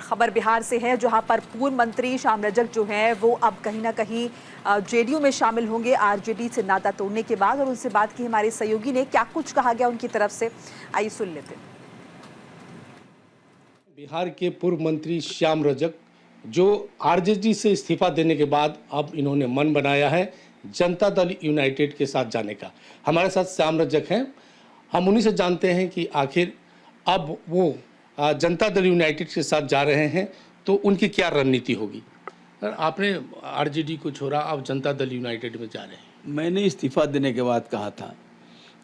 खबर बिहार से है, जहां पर पूर्व मंत्री श्याम रजक जो हैं वो अब कहीं ना कहीं जेडीयू में शामिल होंगे आरजेडी से नाता तोड़ने के बाद। और उनसे बात की हमारे सहयोगी ने, क्या कुछ कहा गया उनकी तरफ से, आइए सुन लेते हैं। बिहार के पूर्व मंत्री श्याम रजक जो आरजेडी से इस्तीफा देने के बाद अब इन्होंने मन बनाया है जनता दल यूनाइटेड के साथ जाने का। हमारे साथ श्याम रजक हैं, हम उन्हीं से जानते हैं कि आखिर अब वो जनता दल यूनाइटेड के साथ जा रहे हैं तो उनकी क्या रणनीति होगी। सर, आपने आरजेडी को छोड़ा, अब जनता दल यूनाइटेड में जा रहे हैं। मैंने इस्तीफा देने के बाद कहा था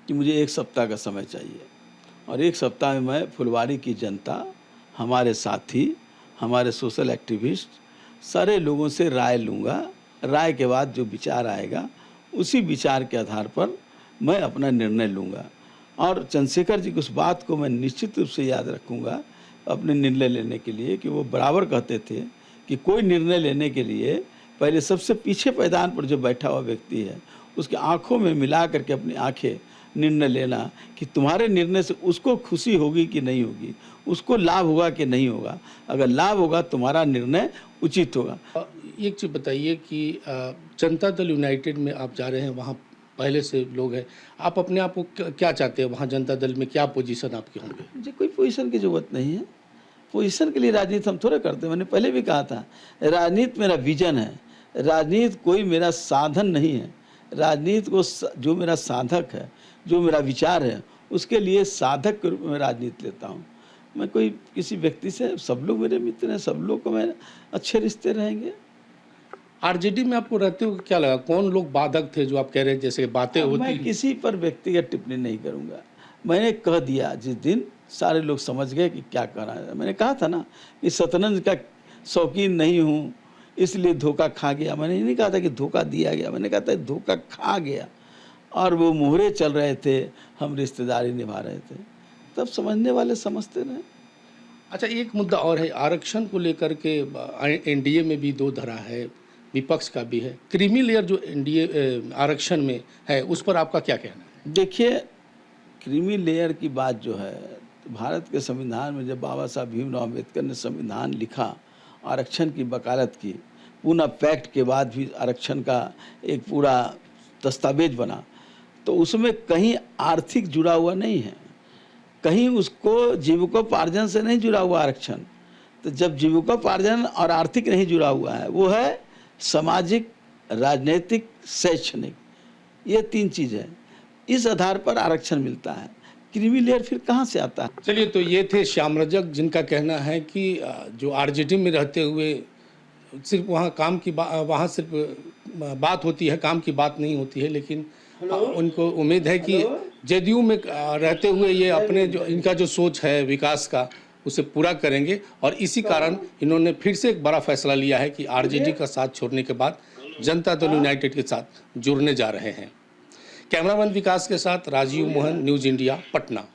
कि मुझे 1 सप्ताह का समय चाहिए और 1 सप्ताह में मैं फुलवारी की जनता, हमारे साथी, हमारे सोशल एक्टिविस्ट, सारे लोगों से राय लूँगा। राय के बाद जो विचार आएगा उसी विचार के आधार पर मैं अपना निर्णय लूँगा। और चंद्रशेखर जी की उस बात को मैं निश्चित रूप से याद रखूँगा अपने निर्णय लेने के लिए, कि वो बराबर कहते थे कि कोई निर्णय लेने के लिए पहले सबसे पीछे पैदान पर जो बैठा हुआ व्यक्ति है उसकी आँखों में मिला करके अपनी आँखें निर्णय लेना कि तुम्हारे निर्णय से उसको खुशी होगी कि नहीं होगी, उसको लाभ होगा कि नहीं होगा। अगर लाभ होगा तुम्हारा निर्णय उचित होगा। एक चीज़ बताइए कि जनता दल यूनाइटेड में आप जा रहे हैं, वहाँ पहले से लोग हैं, आप अपने आप को क्या चाहते हैं वहाँ जनता दल में, क्या पोजीशन आपके होंगे? मुझे कोई पोजीशन की ज़रूरत नहीं है। पोजीशन के लिए राजनीति हम थोड़े करते हैं। मैंने पहले भी कहा था, राजनीति मेरा विजन है, राजनीति कोई मेरा साधन नहीं है। राजनीति को जो मेरा साधक है, जो मेरा विचार है, उसके लिए साधक के रूप में राजनीति लेता हूँ। मैं कोई किसी व्यक्ति से, सब लोग मेरे मित्र हैं, सब लोग को मैं अच्छे रिश्ते रहेंगे। आरजेडी में आपको रहते हुए क्या लगा, कौन लोग बाधक थे जो आप कह रहे हैं जैसे बातें होती? मैं किसी पर व्यक्तिगत टिप्पणी नहीं करूँगा। मैंने कह दिया, जिस दिन सारे लोग समझ गए कि क्या कर रहा है। मैंने कहा था ना कि शतरंज का शौकीन नहीं हूँ इसलिए धोखा खा गया। मैंने नहीं कहा था कि धोखा दिया गया, मैंने कहा था धोखा खा गया। और वो मोहरे चल रहे थे, हम रिश्तेदारी निभा रहे थे, तब समझने वाले समझते रहे। अच्छा, एक मुद्दा और है, आरक्षण को लेकर के एनडीए में भी 2 धरा है, विपक्ष का भी है। क्रीमी लेयर जो एनडीए आरक्षण में है उस पर आपका क्या कहना है? देखिए, क्रीमी लेयर की बात जो है, भारत के संविधान में जब बाबा साहब भीमराव अम्बेडकर ने संविधान लिखा, आरक्षण की वकालत की, पूना पैक्ट के बाद भी आरक्षण का एक पूरा दस्तावेज बना, तो उसमें कहीं आर्थिक जुड़ा हुआ नहीं है, कहीं उसको जीविकोपार्जन से नहीं जुड़ा हुआ आरक्षण। तो जब जीविकोपार्जन और आर्थिक नहीं जुड़ा हुआ है, वो है सामाजिक, राजनीतिक, शैक्षणिक, ये 3 चीज़ है। इस आधार पर आरक्षण मिलता है। क्रीमी लेयर फिर कहाँ से आता है? चलिए, तो ये थे श्याम रजक, जिनका कहना है कि जो आरजेडी में रहते हुए सिर्फ वहाँ काम की वहाँ सिर्फ बात होती है, काम की बात नहीं होती है, लेकिन उनको उम्मीद है कि जेडीयू में रहते हुए ये अपने जो इनका जो सोच है विकास का उसे पूरा करेंगे। और इसी कारण इन्होंने फिर से एक बड़ा फैसला लिया है कि आरजेडी का साथ छोड़ने के बाद जनता दल यूनाइटेड के साथ जुड़ने जा रहे हैं। कैमरामैन विकास के साथ राजीव मोहन, न्यूज़ इंडिया, पटना।